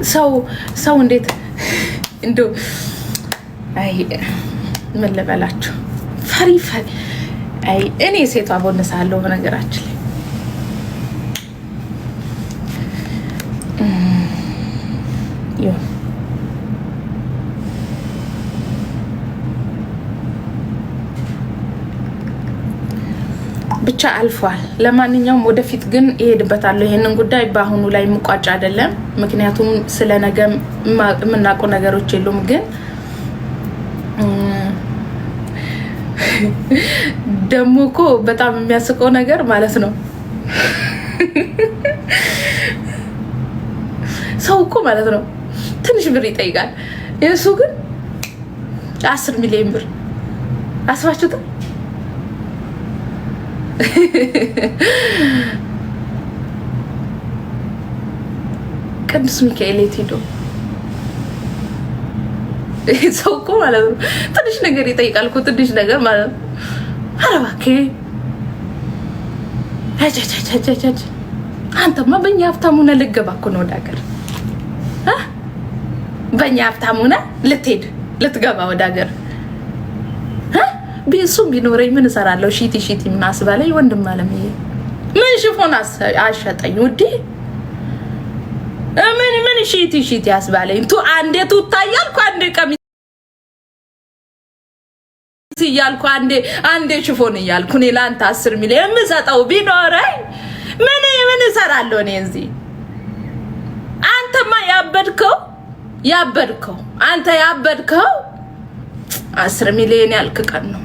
ሰው እንዴት እንደው አይ ምን ልበላችሁ ፈሪ አይ እኔ ሴቷ ቦነሳለሁ በነገራችን ላይ ብቻ አልፏል። ለማንኛውም ወደፊት ግን ይሄድበታል። ይሄንን ጉዳይ በአሁኑ ላይ ሙቋጫ አይደለም፣ ምክንያቱም ስለነገ የምናውቀው ነገሮች የሉም። ግን ደሞ እኮ በጣም የሚያስቀው ነገር ማለት ነው ሰው እኮ ማለት ነው ትንሽ ብር ይጠይቃል። የሱ ግን 10 ሚሊዮን ብር አስባችሁት ቅዱስ ሚካኤል ሄዶ ሰው እኮ ማለት ነው ትንሽ ነገር ይጠይቃል እኮ ትንሽ ነገር ማለት ነው። ኧረ እባክህ አንተማ በእኛ ሀብታም ሆነህ ልትገባ እኮ ነው ወደ ሀገር በእኛ ሀብታም ሆነህ ልትገባ ወደ ሀገር ቢሱም ቢኖረኝ ምን እሰራለሁ? ሺቲ ምን አስባለኝ? ወንድም አለምዬ ምን ሽፎን አሸጠኝ ውዴ ምን ሺቲ አስባለኝ? አንዴ ታያልኩ አንዴ ቀሚስ እያልኩ አንዴ ሽፎን እያልኩ እኔ ለአንተ 10 ሚሊዮን የምሰጠው ቢኖረኝ ምን እሰራለሁ እኔ እዚህ? አንተማ ያበድከው አንተ ያበድከው 10 ሚሊዮን ያልክ ቀን ነው።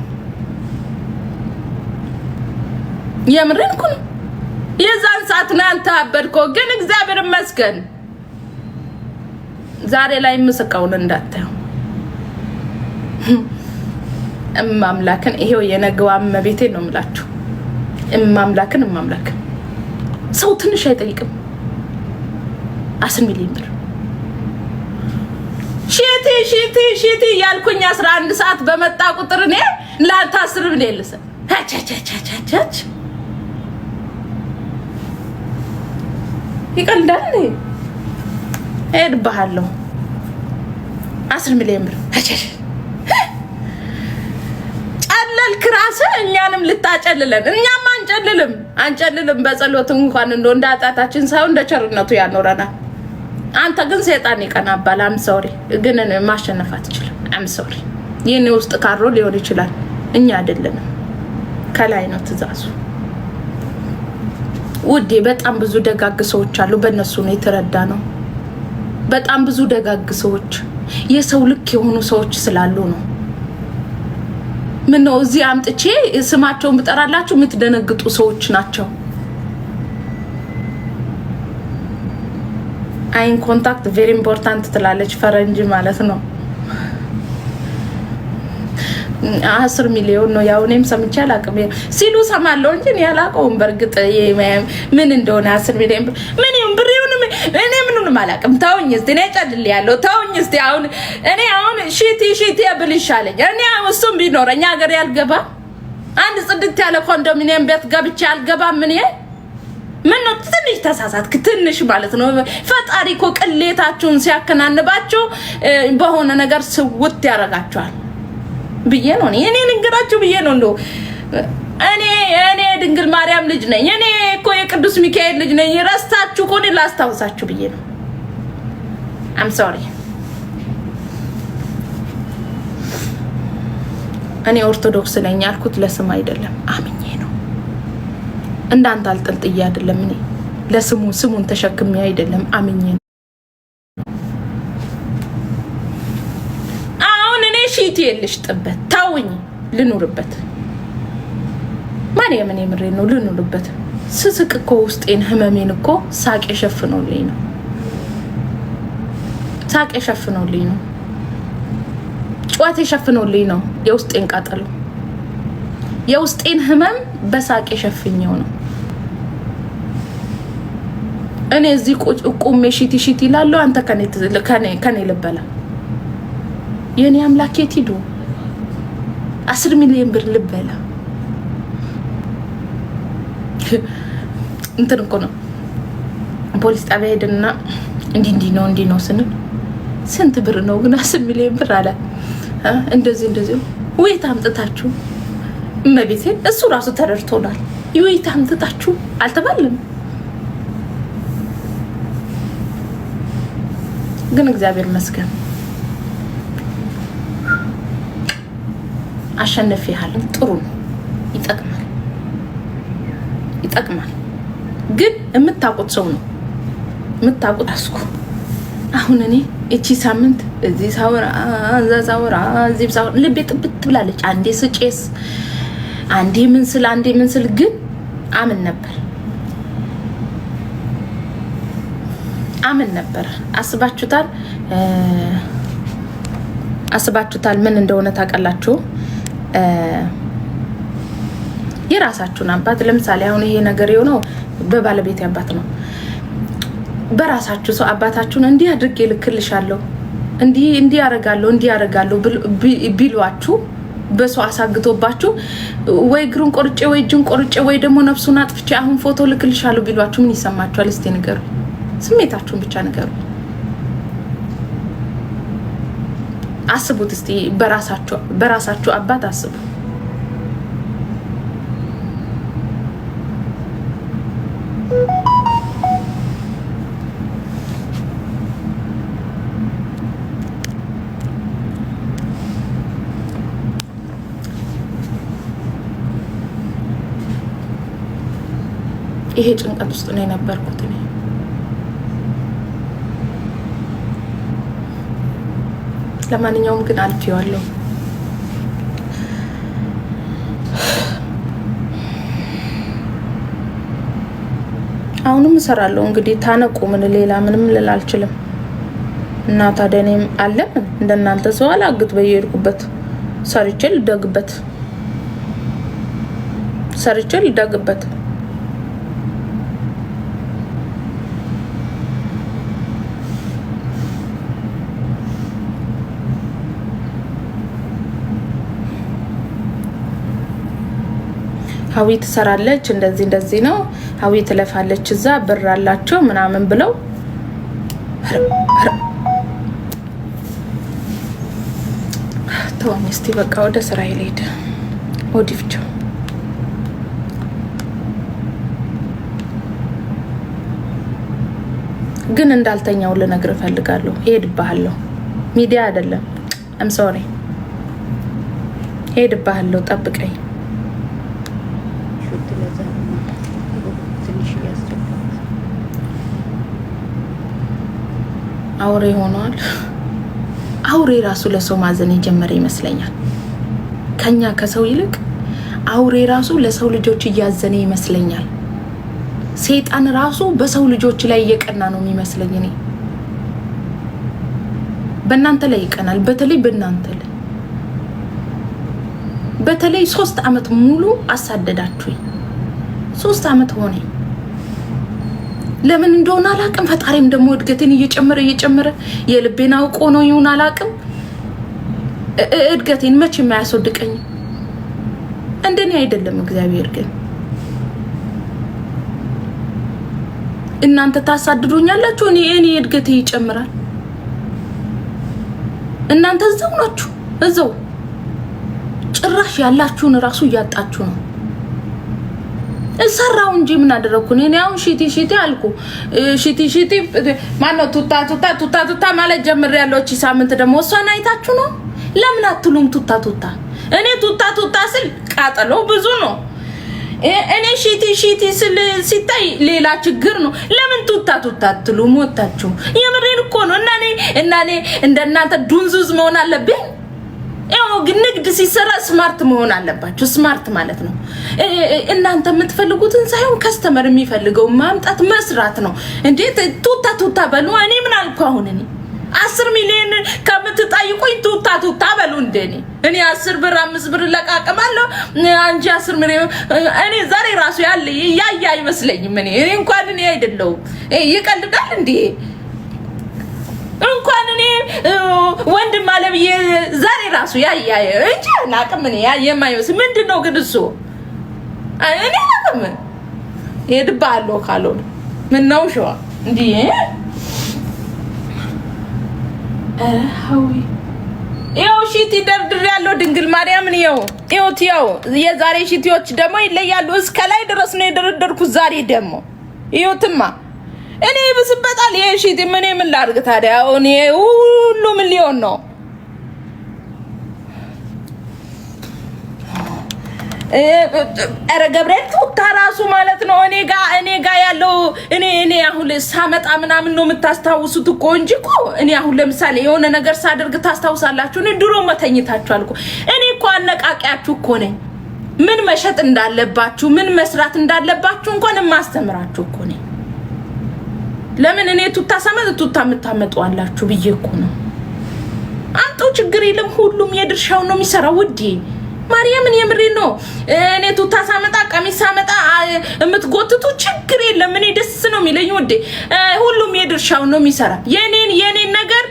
የምርን እኮ ነው የዛን ሰዓት ነው አንተ ያበድከው። ግን እግዚአብሔር ይመስገን ዛሬ ላይ ምስቀውን እንዳታዩ እማምላክን ይሄው የነገዋ መቤቴ ነው የምላችሁ። እማምላክን ሰው ትንሽ አይጠይቅም። 10 ሚሊዮን ብር ሺቲ ያልኩኝ 11 ሰዓት በመጣ ቁጥር እኔ ላንተ 10 ሚሊዮን ልሰጥ ቻቻቻቻቻች ይቀልዳል። እሄድብሃለሁ 10 ሚሊዮን ብር ጨለልክ ራስህ እኛንም ልታጨልለን። እኛም አንጨልልም በጸሎት እንኳን እንደ ኃጢአታችን ሳይሆን እንደ ቸርነቱ ያኖረናል። አንተ ግን ሰይጣን ይቀናባል። አም ሶሪ ግን ማሸነፍ አትችልም። አም ሶሪ የኔ ውስጥ ካሮ ሊሆን ይችላል፣ እኛ አይደለንም። ከላይ ነው ትእዛዙ ውዴ። በጣም ብዙ ደጋግ ሰዎች አሉ፣ በእነሱ ነው የተረዳ ነው። በጣም ብዙ ደጋግ ሰዎች የሰው ልክ የሆኑ ሰዎች ስላሉ ነው። ምን ነው እዚህ አምጥቼ ስማቸውን ብጠራላችሁ የምትደነግጡ ሰዎች ናቸው። አይን ኮንታክት ቬሪ ኢምፖርታንት ትላለች ፈረንጅ ማለት ነው። 10 ሚሊዮን ነው ያው እኔም ሰምቼ አላውቅም ሲሉ ሰማለሁ እንጂ እኔ አላውቀውም። በእርግጥ ምን እንደሆነ 10 ሚሊዮን ምን ይሁን ብር ይሁን እኔ ምኑንም አላውቅም። ተውኝ እስቲ እኔ ጨልልያለሁ። ተውኝ እስቲ አሁን ሺቲ ብል ይሻለኝ። እኔ እሱም ቢኖረኝ ሀገር ያልገባ አንድ ጽድት ያለ ኮንዶሚኒየም ቤት ገብቼ አልገባም። ምን ነው ትንሽ ተሳሳትክ ትንሽ ማለት ነው። ፈጣሪ እኮ ቅሌታችሁን ሲያከናንባችሁ በሆነ ነገር ስውት ያረጋችኋል ብዬ ነው እኔ ንገራችሁ ብዬ ነው። እንደው እኔ ድንግል ማርያም ልጅ ነኝ። እኔ እኮ የቅዱስ ሚካኤል ልጅ ነኝ። ረስታችሁ እኮ እኔ ላስታውሳችሁ ብዬ ነው። አም ሶሪ እኔ ኦርቶዶክስ ነኝ ያልኩት ለስም አይደለም፣ አምኜ ነው። እንዳንተ አልጠልጥዬ አይደለም። እኔ ስሙን ተሸክሜ አይደለም፣ አምኜ ነው። አሁን እኔ ሺቲ የለሽ ጥበት ታውኝ ልኑርበት። ማርያምን የምሬ ነው ልኑርበት። ስስቅ እኮ ውስጤን ህመሜን እኮ ሳቅ የሸፍኖልኝ ነው። ሳቅ የሸፍኖልኝ ነው። ጨዋታ የሸፍኖልኝ ነው። የውስጤን ቃጠሎ የውስጤን ህመም በሳቅ የሸፍኘው ነው። እኔ እዚህ ቁሜ ሺቲ ይላለሁ። አንተ ከኔ ልበላ የኔ አምላክ የት ሄዱ? 10 ሚሊዮን ብር ልበላ እንትን እኮ ነው። ፖሊስ ጣቢያ ሄድና እንዲህ ነው ስንል ስንት ብር ነው ግን 10 ሚሊዮን ብር አለ። እንደዚህ ወይ ታምጥታችሁ እመቤቴን እሱ ራሱ ተረድቶናል። ወይ ታምጥታችሁ አልተባለም። ግን እግዚአብሔር ይመስገን አሸነፈሃል። ጥሩ ነው፣ ይጠቅማል። ግን የምታውቁት ሰው ነው የምታውቁት። አስኩ አሁን እኔ እቺ ሳምንት እዚህ ሳወራ እዚህ ሳወራ ልቤ ጥብት ብላለች። አንዴ ስጨስ አንዴ ምን ስል ግን አምን ነበር። አስባችሁታል ምን እንደሆነ ታውቃላችሁ? የራሳችሁን አባት ለምሳሌ አሁን ይሄ ነገር የሆነው በባለቤት አባት ነው። በራሳችሁ ሰው አባታችሁን እንዲህ አድርጌ ልክልሻለሁ እንዲህ ያረጋለሁ ቢሏችሁ በሰው አሳግቶባችሁ ወይ እግሩን ቆርጬ ወይ እጁን ቆርጬ ወይ ደግሞ ነፍሱን አጥፍቼ አሁን ፎቶ ልክልሻለሁ ቢሏችሁ ምን ይሰማችኋል? እስቲ ንገሩ። ስሜታችሁን ብቻ ንገሩ። አስቡት እስቲ በራሳችሁ አባት አስቡ። ይሄ ጭንቀት ውስጥ ነው የነበርኩት እኔ። ለማንኛውም ግን አልፌዋለሁ። አሁንም እሰራለሁ። እንግዲህ ታነቁ ምን ሌላ ምንም ልል አልችልም። እና ታዲያ እኔም አለም እንደናንተ ሰው አላግጥ በየሄድኩበት ሰርቼ ልደግበት። ሀዊ ትሰራለች እንደዚህ ነው። ሀዊ ትለፋለች እዛ ብር አላቸው ምናምን ብለው ተወኝ እስቲ በቃ ወደ ስራ ይሄድ ወዲፍቸው። ግን እንዳልተኛው ልነግር እፈልጋለሁ። ሄድብሃለሁ። ሚዲያ አይደለም። አም ሶሪ። ሄድብሃለሁ። ጠብቀኝ። አውሬ ሆኗል። አውሬ ራሱ ለሰው ማዘን የጀመረ ይመስለኛል። ከኛ ከሰው ይልቅ አውሬ ራሱ ለሰው ልጆች እያዘነ ይመስለኛል። ሰይጣን ራሱ በሰው ልጆች ላይ እየቀና ነው የሚመስለኝ። እኔ በእናንተ ላይ ይቀናል። በተለይ በእናንተ ላይ በተለይ 3 አመት ሙሉ አሳደዳችሁኝ። 3 አመት ሆነ። ለምን እንደሆነ አላቅም። ፈጣሪም ደግሞ እድገቴን እየጨመረ የልቤን አውቆ ነው ይሁን አላቅም። እድገቴን መቼ የማያስወድቀኝ እንደኔ አይደለም። እግዚአብሔር ግን እናንተ ታሳድዱኛላችሁ፣ እኔ እድገቴ ይጨምራል። እናንተ እዛው ናችሁ። እዛው ጭራሽ ያላችሁን ራሱ እያጣችሁ ነው። እሰራው እንጂ ምን አደረኩ እኔ? አሁን ሺቲ አልኩ። ሺቲ ማነው ቱታ ማለት ጀምሬያለሁ። እቺ ሳምንት ደግሞ እሷን አይታችሁ ነው። ለምን አትሉም ቱታ? እኔ ቱታ ስል ቃጠሎ ብዙ ነው። እኔ ሺቲ ስል ሲታይ ሌላ ችግር ነው። ለምን ቱታ አትሉም? ወጣችሁ የምሬን እኮ ነው። እና እኔ እንደናንተ ዱንዙዝ መሆን አለብኝ? ያው ግን ንግድ ሲሰራ ስማርት መሆን አለባችሁ። ስማርት ማለት ነው እናንተ የምትፈልጉትን ሳይሆን ከስተመር የሚፈልገው ማምጣት መስራት ነው። እንዴት ቱታ በሉ። እኔ ምን አልኩ? አሁን እኔ 10 ሚሊዮን ከምትጠይቁኝ ቱታ በሉ። እኔ 10 ብር 5 ብር ለቃቀማለሁ። አንቺ 10 ሚሊዮን እኔ ዛሬ ራሱ ያለ አይመስለኝም። እኔ እንኳን እኔ አይደለም ይቀልዳል እንዴ? እንኳን እኔ ወንድም አለብዬ ዛሬ ራሱ እንጂ አላቅም። እኔ የማይመስል ምንድነው ግን እሱ እኔ አላቅም። ሄድብሃለሁ ካልሆነ ምነው ሸዋ እንዲህ ሀዊ ያው ሺቲ ደርድር ያለው ድንግል ማርያምን ያው የዛሬ ሺቲዎች ደግሞ ይለያሉ እስከ ላይ ድረስ ነው የደረደርኩት ዛሬ ደግሞ ይውትማ እኔ ብስበታል የሺቲ ምን ላድርግ ታዲያ እኔ ሁሉ ምን ሊሆን ነው አረ ገብርኤል ተራሱ ማለት ነው እኔ ጋር ያለው እኔ አሁን ሳመጣ ምናምን ነው የምታስታውሱት እኮ እንጂ እኮ እኔ አሁን ለምሳሌ የሆነ ነገር ሳደርግ ታስታውሳላችሁ እኔ ድሮ መተኝታችኋል እኮ እኔ እኮ አነቃቂያችሁ እኮ ነኝ ምን መሸጥ እንዳለባችሁ ምን መስራት እንዳለባችሁ እንኳን ማስተምራችሁ እኮ ነኝ ለምን እኔ ቱታ የምታመጡ አላችሁ ብዬ እኮ ነው አንተ ችግር የለም ሁሉም የድርሻው ነው የሚሰራው ውዴ ማርያምን የምሬ ነው እኔ ቱታ ሳመጣ ቀሚስ ሳመጣ የምትጎትቱ ችግር የለም እኔ ደስ ነው የሚለኝ ወዴ ሁሉም የድርሻው ነው የሚሰራ የኔን ነገር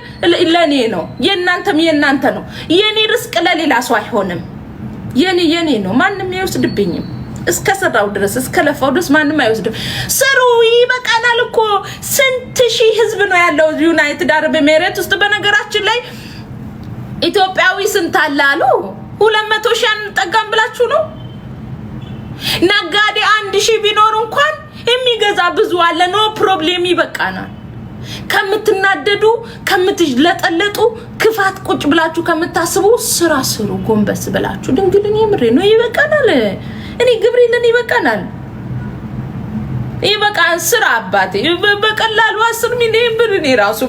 ለኔ ነው የናንተ ነው የኔ ርስቅ ለሌላ ሰው አይሆንም የኔ ነው ማንንም አይወስድብኝም እስከ ሰራው ድረስ እስከ ለፋው ድረስ ማንንም አይወስድም ስሩ ይበቃናል እኮ ስንት ሺህ ህዝብ ነው ያለው ዩናይትድ አረብ ኤሚሬት ውስጥ በነገራችን ላይ ኢትዮጵያዊ ስንት አላሉ 200 ሺህ አንጠጋም ብላችሁ ነው ነጋዴ 1000 ቢኖር እንኳን የሚገዛ ብዙ አለ ኖ ፕሮብሌም ይበቃናል ከምትናደዱ ከምትለጠለጡ ክፋት ቁጭ ብላችሁ ከምታስቡ ስራ ስሩ ጎንበስ ብላችሁ ድንግልን የምሬ ነው ይበቃናል እኔ ግብሪልን ይበቃናል ይበቃን ስራ አባቴ በቀላሉ 10 ሚሊዮን ብር እኔ ራሱ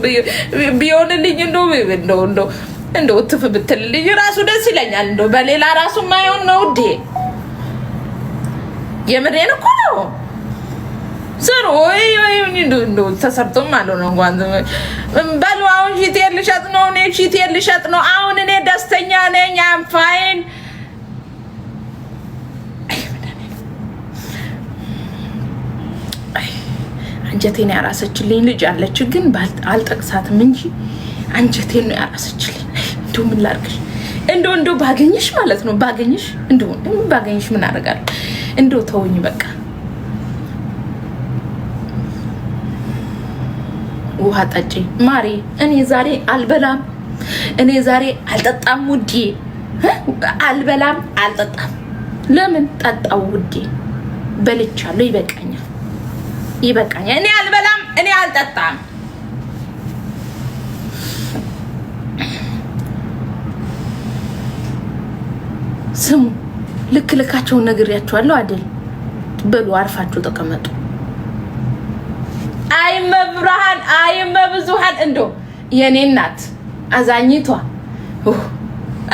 ቢሆንልኝ እንደው ትፍ ብትልልኝ ራሱ ደስ ይለኛል እንደው በሌላ ራሱ ማይሆን ነው ዲ የምሬን እኮ ነው ስሩ እንደው ተሰርቶ ማለት ነው እንኳን በልዋው ሺት ልሸጥ ነው አሁን እኔ ደስተኛ ነኝ አም ፋይን አንጀቴን ያራሰችልኝ ልጅ አለች ግን አልጠቅሳትም እንጂ አንጀቴን ነው ያራሰችልኝ እንደው ምን ላርግሽ እንደው ባገኝሽ ማለት ነው ባገኝሽ እንደው ባገኝሽ ምን አደርጋለሁ እንደው ተውኝ በቃ ውሃ ጠጪ ማሪ እኔ ዛሬ አልበላም እኔ ዛሬ አልጠጣም ውዴ አልበላም አልጠጣም ለምን ጠጣው ውዴ በልቻለሁ ይበቃኛል እኔ አልበላም እኔ አልጠጣም ስሙ ልክልካቸው ነግሬያችኋለሁ አይደል በሉ አርፋችሁ ተቀመጡ አይመብራን አይመብዙሃን እንደው የኔ እናት አዛኝቷ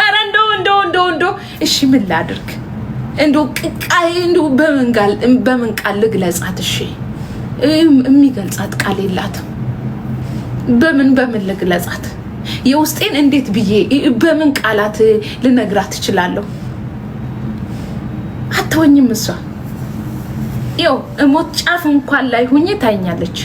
አረ እንደው እሺ ምን ላድርግ እንደው ቅቃይ እንደው በምን ቃል ልግለጻት እሺ የሚገልጻት ቃል የላትም በምን ልግለጻት የውስጤን እንዴት ብዬ በምን ቃላት ልነግራት እችላለሁ አትወኝም እሷ ይው እሞት ጫፍ እንኳን ላይ ሆኜ ታኛለች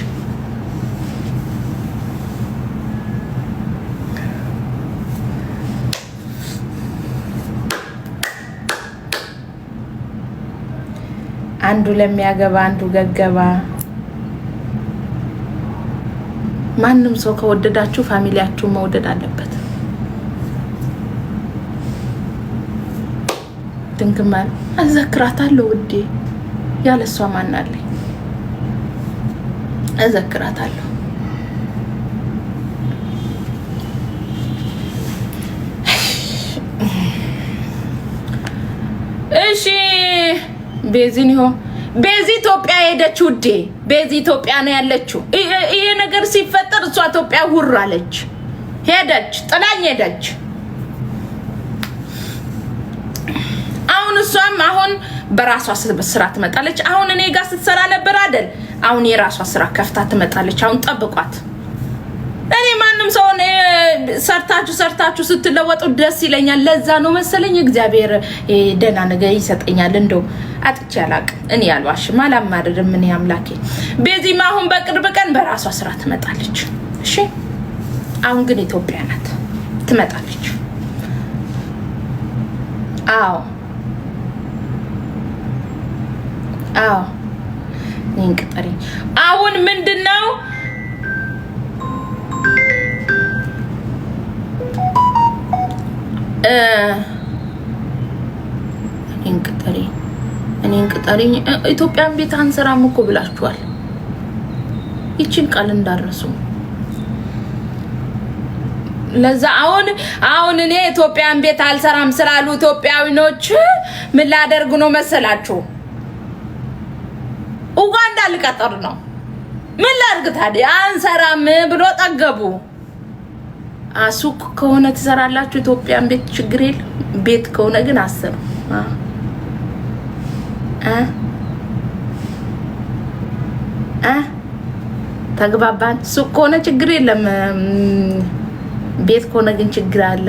አንዱ ለሚያገባ አንዱ ገገባ ማንንም ሰው ከወደዳችሁ ፋሚሊያችሁ መውደድ አለበት ድንግማል አዘክራታለሁ ውዴ ያለሷ ማናለኝ አዘክራታለሁ እሺ ቤዚ ኢትዮጵያ ሄደች ውዴ ቤዚ ኢትዮጵያ ነው ያለችው ይሄ ነገር ሲፈጠር እሷ ኢትዮጵያ ሁራለች ሄደች ጥላኝ ሄደች አሁን እሷም አሁን በራሷ ስራ ትመጣለች አሁን እኔ ጋር ስትሰራ ነበር አይደል አሁን የራሷ ስራ ከፍታ ትመጣለች አሁን ጠብቋት እኔ ማንንም ሰው ሰርታችሁ ስትለወጡ ደስ ይለኛል ለዛ ነው መሰለኝ እግዚአብሔር ደና ነገር ይሰጠኛል እንደው አጥቼ አላቅ እኔ ያልዋሽ ማላማድርም ምን ያምላኬ ቤዚማ አሁን በቅርብ ቀን በራሷ ስራ ትመጣለች እሺ አሁን ግን ኢትዮጵያ ናት ትመጣለች አዎ እኔን ቅጠሪኝ ኢትዮጵያን ቤት አንሰራም እኮ ብላችኋል። ይቺን ቃል እንዳረሱ ለዛ አሁን እኔ ኢትዮጵያን ቤት አልሰራም ስላሉ ኢትዮጵያዊኖች ምን ላደርጉ ነው መሰላችሁ? ኡጋንዳ ልቀጥር ነው። ምን ላድርግ ታዲያ? አንሰራም ብሎ ጠገቡ። ሱቅ ከሆነ ትሰራላችሁ ኢትዮጵያን ቤት ችግር የለም። ቤት ከሆነ ግን አሰሩ። ተግባባን። ሱቅ ከሆነ ችግር የለም። ቤት ከሆነ ግን ችግር አለ።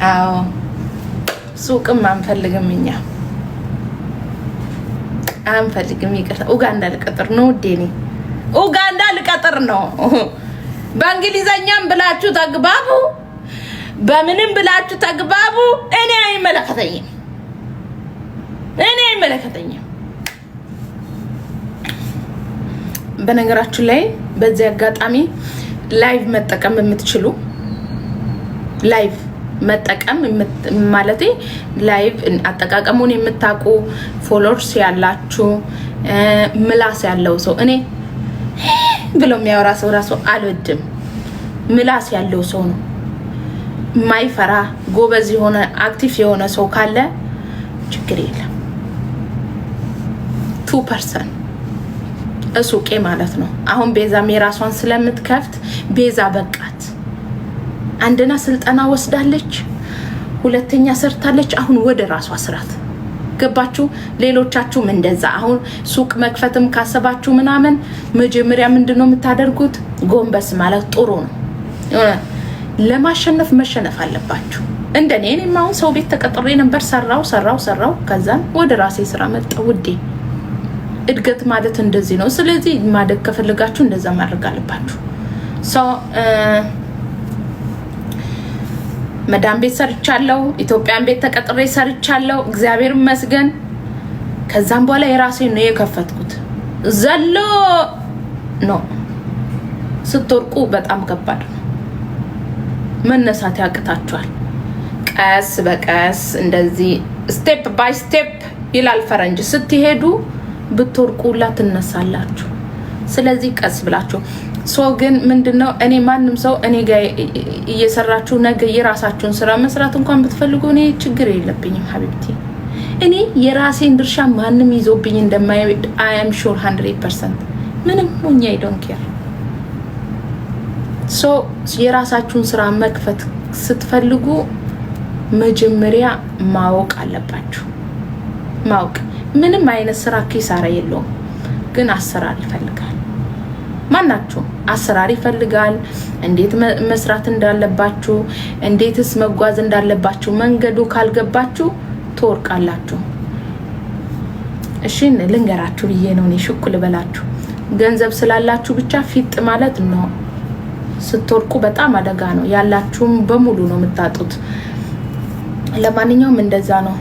አዎ ሱቅም አንፈልግም እኛ አንፈልግም። ይቅርታ ኡጋንዳ ልቀጥር ነው ዴኒ ኡጋንዳ ልቀጥር ነው። በእንግሊዘኛም ብላችሁ ተግባቡ፣ በምንም ብላችሁ ተግባቡ። እኔ አይመለከተኝም። በነገራችሁ ላይ በዚህ አጋጣሚ ላይቭ መጠቀም የምትችሉ ላይቭ መጠቀም ማለት ላይቭ አጠቃቀሙን የምታውቁ ፎሎወርስ ያላችሁ ምላስ ያለው ሰው እኔ ብሎ የሚያወራ ሰው ራሱ አልወድም። ምላስ ያለው ሰው ነው ማይፈራ ጎበዝ የሆነ አክቲቭ የሆነ ሰው ካለ ችግር የለም። 2% እሱቄ ማለት ነው። አሁን ቤዛም የራሷን ስለምትከፍት ቤዛ በቃት። አንደኛ ስልጠና ወስዳለች፣ ሁለተኛ ሰርታለች። አሁን ወደ ራሷ ስራት ገባችሁ። ሌሎቻችሁም እንደዛ አሁን ሱቅ መክፈትም ካሰባችሁ ምናምን መጀመሪያ ምንድነው የምታደርጉት? ጎንበስ ማለት ጥሩ ነው። ለማሸነፍ መሸነፍ አለባችሁ። እንደኔ እኔም አሁን ሰው ቤት ተቀጥሬ ነበር። ሰራው ከዛን ወደ ራሴ ስራ መጣ። ውዴ እድገት ማለት እንደዚህ ነው። ስለዚህ ማደግ ከፈለጋችሁ እንደዛ ማድረግ አለባችሁ። መዳም ቤት ሰርቻለሁ፣ ኢትዮጵያን ቤት ተቀጥሬ ሰርቻለሁ። እግዚአብሔር ይመስገን። ከዛም በኋላ የራሴ ነው የከፈትኩት። ዘሎ ነው ስትወርቁ በጣም ከባድ ነው። መነሳት ያቅታችኋል። ቀስ በቀስ እንደዚህ ስቴፕ ባይ ስቴፕ ይላል ፈረንጅ። ስትሄዱ ብትወርቁላ ትነሳላችሁ። ስለዚህ ቀስ ብላችሁ ግን ምንድነው እኔ ማንም ሰው እኔ ጋር እየሰራችሁ ነገ የራሳችሁን ስራ መስራት እንኳን ብትፈልጉ እኔ ችግር የለብኝም ሀቢብቲ። እኔ የራሴን ድርሻ ማንም ይዞብኝ እንደማይወድ I am sure 100%። ምንም ሆኜ I don't care። የራሳችሁን ስራ መክፈት ስትፈልጉ መጀመሪያ ማወቅ አለባችሁ። ማወቅ ምንም አይነት ስራ ኪሳራ የለውም፣ ግን አሰራር ይፈልጋል። ማናችሁ አሰራር ይፈልጋል። እንዴት መስራት እንዳለባችሁ፣ እንዴትስ መጓዝ እንዳለባችሁ መንገዱ ካልገባችሁ ትወርቃላችሁ። እሺ ልንገራችሁ ብዬ ነው እኔ ሽኩ ልበላችሁ። ገንዘብ ስላላችሁ ብቻ ፊጥ ማለት ነው። ስትወርቁ በጣም አደጋ ነው። ያላችሁም በሙሉ ነው የምታጡት። ለማንኛውም እንደዛ ነው።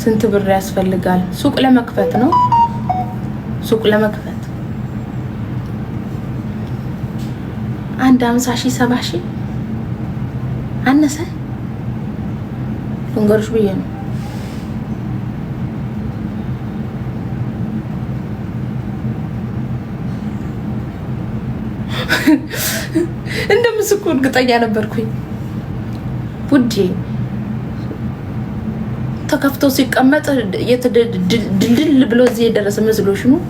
ስንት ብር ያስፈልጋል? ሱቅ ለመክፈት ነው። ሱቅ ለመክፈት አንድ 50,000 70,000 አነሰ ልንገርሽ ብዬ ነው። እንደምስኩ እርግጠኛ ነበርኩኝ ውዴ። ተከፍቶ ሲቀመጥ ድልድል ብሎ እዚህ የደረሰ መስሎሽ ነው?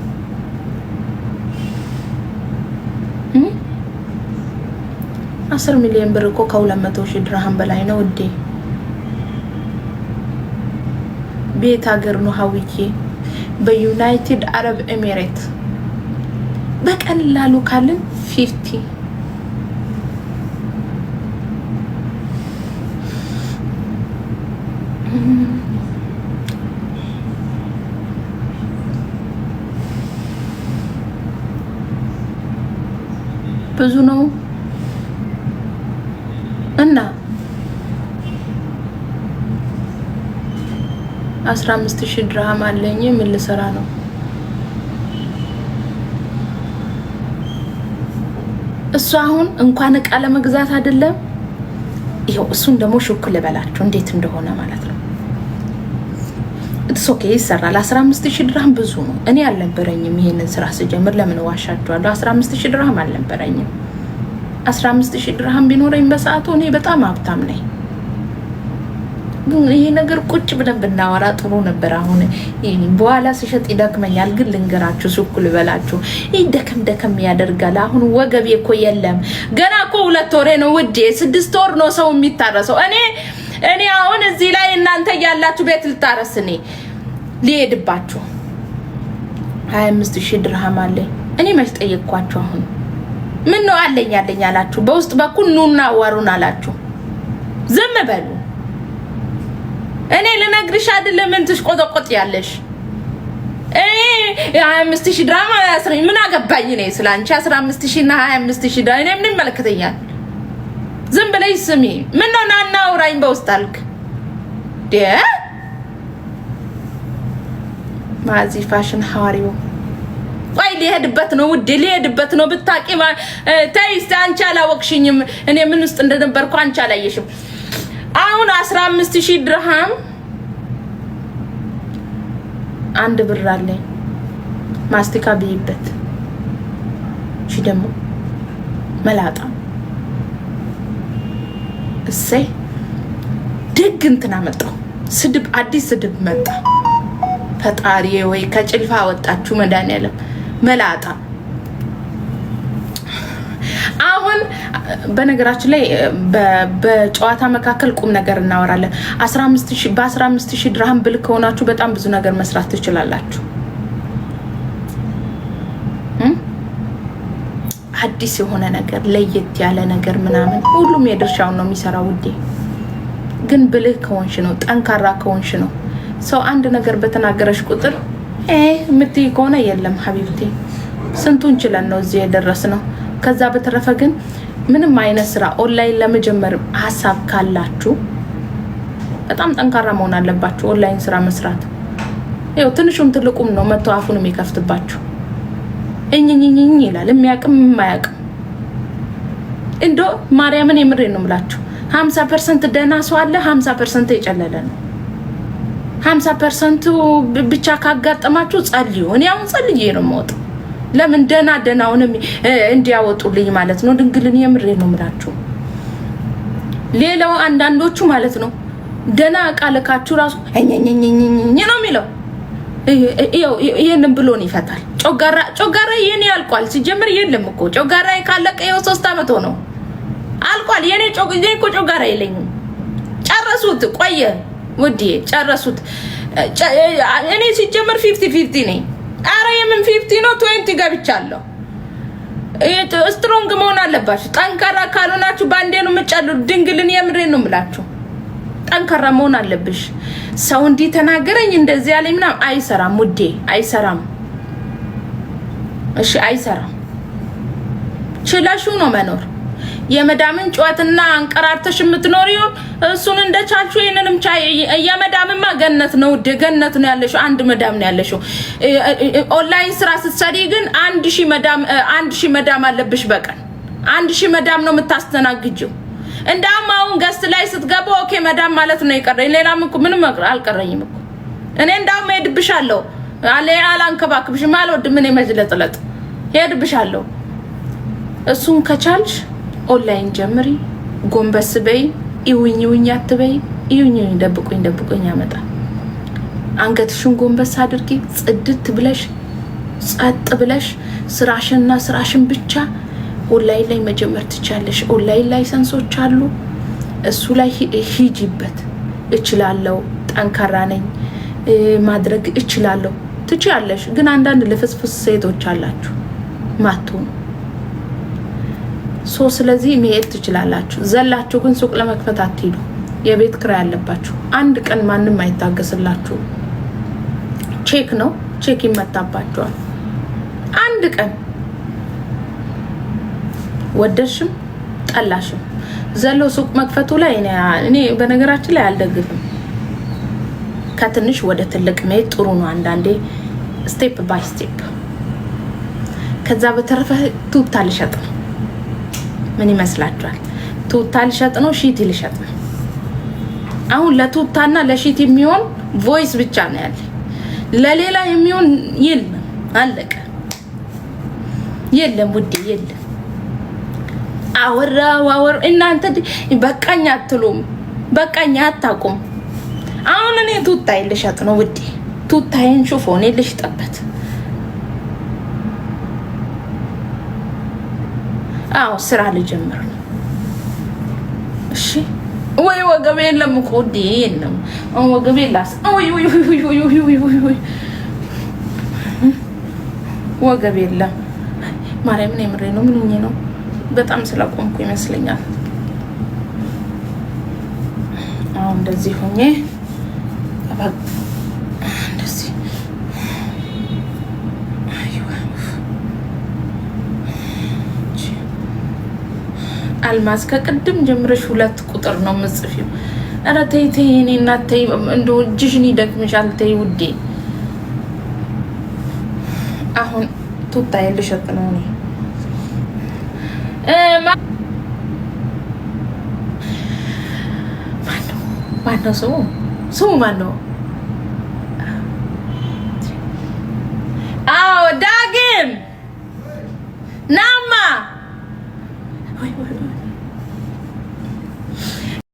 10 ሚሊዮን ብር እኮ ከ200,000 ድርሃም በላይ ነው ውዴ። ቤት ሀገር ነው ሀዊዬ። በዩናይትድ አረብ ኤሚሬት በቀላሉ ካልን 50 ብዙ ነው እና 15,000 ድርሃም አለኝ። ምን ልሰራ ነው? እሱ አሁን እንኳን እቃ ለመግዛት አይደለም ይሄው እሱን ደግሞ ሹክ ልበላችሁ እንዴት እንደሆነ ማለት ነው። ኦኬ ይሰራል። 15000 ድርሃም ብዙ ነው። እኔ አልነበረኝም ይሄንን ስራ ስጀምር ለምን ዋሻችኋለሁ? 15000 ድርሃም አልነበረኝም። 15000 ድርሃም ቢኖረኝ በሰዓቱ እኔ በጣም ሀብታም ነኝ። ግን ይሄ ነገር ቁጭ ብለን ብናወራ ጥሩ ነበር። አሁን በኋላ ሲሸጥ ይደክመኛል። ግን ልንገራችሁ ሱቅ ልበላችሁ ይሄ ደከም ያደርጋል። አሁን ወገቤ እኮ የለም ገና እኮ 2 ወሬ ነው ውዴ፣ 6 ወር ነው ሰው የሚታረሰው። እኔ አሁን እዚህ ላይ እናንተ ያላችሁ ቤት ልታረስ እኔ ሊሄድባችሁ 25000 ድርሃም አለኝ። እኔ መች ጠየቅኳችሁ? አሁን ምን ነው አለኝ አላችሁ? በውስጥ በኩል ኑና አዋሩን አላችሁ። ዝም በሉ። እኔ ልነግርሽ አይደለም ምን ትሽቆጠቆጥ ያለሽ። 25000 ድርሃም አያስረኝ። ምን አገባኝ እኔ ስላንቺ 15000 እና 25000 ድርሃም እኔ ምን ይመለከተኛል? ዝም ብለሽ ስሚ። ምን ነው ናና አውራኝ በውስጥ አልክ ማዚ ፋሽን ሐዋሪው ወይ ሊሄድበት ነው ውዴ፣ ሊሄድበት ነው ብታቂ ታይስ አንቺ አላወቅሽኝም። እኔ ምን ውስጥ እንደነበርኩ አንቺ አላየሽም። አሁን 15000 ድርሃም አንድ ብር አለኝ ማስቲካ ቢይበት እሺ ደግሞ መላጣ እሰይ ደግ እንትና መጣው ስድብ አዲስ ስድብ መጣ። ፈጣሪ ወይ ከጭልፋ ወጣችሁ መድኃኒዓለም መላጣ። አሁን በነገራችን ላይ በጨዋታ መካከል ቁም ነገር እናወራለን። 15000 በ15000 ድርሃም ብል ከሆናችሁ በጣም ብዙ ነገር መስራት ትችላላችሁ። አዲስ የሆነ ነገር ለየት ያለ ነገር ምናምን ሁሉም የድርሻውን ነው የሚሰራው ውዴ። ግን ብልህ ከሆንሽ ነው፣ ጠንካራ ከሆንሽ ነው። ሰው አንድ ነገር በተናገረሽ ቁጥር ምትይ ከሆነ የለም ሀቢብቴ ስንቱን ችለን ነው እዚህ የደረስነው። ከዛ በተረፈ ግን ምንም አይነት ስራ ኦንላይን ለመጀመር ሀሳብ ካላችሁ በጣም ጠንካራ መሆን አለባችሁ። ኦንላይን ስራ መስራት ይኸው ትንሹም ትልቁም ነው መጥቶ አፉን የሚከፍትባችሁ። እኝኝኝኝ ይላል የሚያቅም የማያቅም። እንዶ ማርያምን የምሬን ነው የምላችሁ 50% ደህና ሰው አለ፣ 50% የጨለለ ነው። 50% ብቻ ካጋጠማችሁ ጸልዩ። እኔ አሁን ጸልዬ ነው የምወጣው። ለምን ደህናውን እንዲያወጡልኝ ማለት ነው። ድንግልን የምሬን ነው የምላችሁ። ሌላው አንዳንዶቹ ማለት ነው ደህና ቃልካችሁ ራሱ እኝኝኝኝ ነው የሚለው። ይሄንን ብሎን ይፈታል። ጮጋራ የኔ አልቋል። ሲጀምር የለም እኮ ጮጋራ ካለቀ ይኸው 3 አመት ሆነው አልቋል። የኔ እኮ ጮጋራ የለኝም። ጨረሱት። ቆየ ውዴ ጨረሱት። እኔ ሲጀምር 50-50 ነኝ። አረ የምን 50 ነው 20 ገብቻለሁ። ስትሮንግ መሆን አለባችሁ። ጠንካራ ካልሆናችሁ ባንዴ ነው የምትጨልሉ። ድንግልን የምሬን ነው የምላችሁ። ጠንካራ መሆን አለብሽ። ሰው እንዲህ ተናገረኝ እንደዚህ ያለኝ ምናምን አይሰራም ውዴ፣ አይሰራም። እሺ አይሰራም። ችለሹ ነው መኖር። የመዳምን ጨዋታና አንቀራርተሽ የምትኖሪው እሱን እንደቻልሹ ይሄንንም ቻይ። የመዳምማ ገነት ነው ውዴ፣ ገነት ነው ያለሽው። አንድ መዳም ነው ያለሽው። ኦንላይን ስራ ስትሰሪ ግን 1000 መዳም አለብሽ በቀን 1000 መዳም ነው የምታስተናግጂው። እንዳውም አሁን ገስት ላይ ስትገባ ኦኬ መዳም ማለት ነው የቀረኝ። ሌላም እኮ ምንም አልቀረኝም እኮ እኔ እንዳውም ሄድብሻለሁ አላንከባክብሽም አልወድም። እኔ መዝለጥለጥ ሄድብሻለሁ። እሱን ከቻልሽ ኦንላይን ጀምሪ። ጎንበስ በይ። ይውኝ አትበይ። ይውኝ ደብቁኝ ያመጣል። አንገትሽን ጎንበስ አድርጊ። ጽድት ብለሽ ጸጥ ብለሽ ስራሽን ብቻ ኦንላይን ላይ መጀመር ትቻለሽ። ኦንላይን ላይሰንሶች አሉ። እሱ ላይ ሂጂበት። እችላለሁ፣ ጠንካራ ነኝ፣ ማድረግ እችላለሁ ትችያለሽ። ግን አንዳንድ ለፍስፍስ ሴቶች አላችሁ ማቱን ስለዚህ መሄድ ትችላላችሁ። ዘላችሁ ግን ሱቅ ለመክፈት አትሄዱ። የቤት ክራይ ያለባችሁ አንድ ቀን ማንም አይታገስላችሁ። ቼክ ነው ቼክ ይመታባችኋል። አንድ ቀን ወደሽም ጠላሽም ዘሎ ሱቅ መክፈቱ ላይ እኔ በነገራችን ላይ አልደግፍም። ከትንሽ ወደ ትልቅ መሄድ ጥሩ ነው አንዳንዴ ስቴፕ ባይ ስቴፕ። ከዛ በተረፈ ቱታ ልሸጥ ነው ምን ይመስላችኋል? ቱታ ልሸጥ ነው ሺት ልሸጥ ነው? አሁን ለቱታና ለሺት የሚሆን ቮይስ ብቻ ነው ያለ። ለሌላ የሚሆን የለም። አለቀ። የለም ውዴ የለም። አወራ እናንተ በቃኝ አትሉም። በቃኝ አታቁም። አሁን እኔ ቱታዬ ልሸጥ ነው ውዴ። ቱታዬን ሹፎኔ ልሽጥበት። አዎ ስራ ልጀምር ነው። እሺ ወይ ወገቤ የለም እኮ ውዴ የለም። ወገቤ ላስ ወይ ወገቤ የለም። ማርያምን የምሬ ነው። ምን ሆኜ ነው? በጣም ስለቆምኩ ይመስለኛል። አሁን እንደዚህ ሆኜ እንደዚህ አልማዝ ከቅድም ጀምረሽ 2 ቁጥር ነው የምጽፊው። ኧረ ተይ ተይ እኔ እናት ተይ፣ እንደው እጅሽን ይደክምሻል። ተይ ውዴ። አሁን ቱታዬ ልሸጥ ነው እኔ። ማነው ስሙ ማነው? አዎ ዳግም ናማ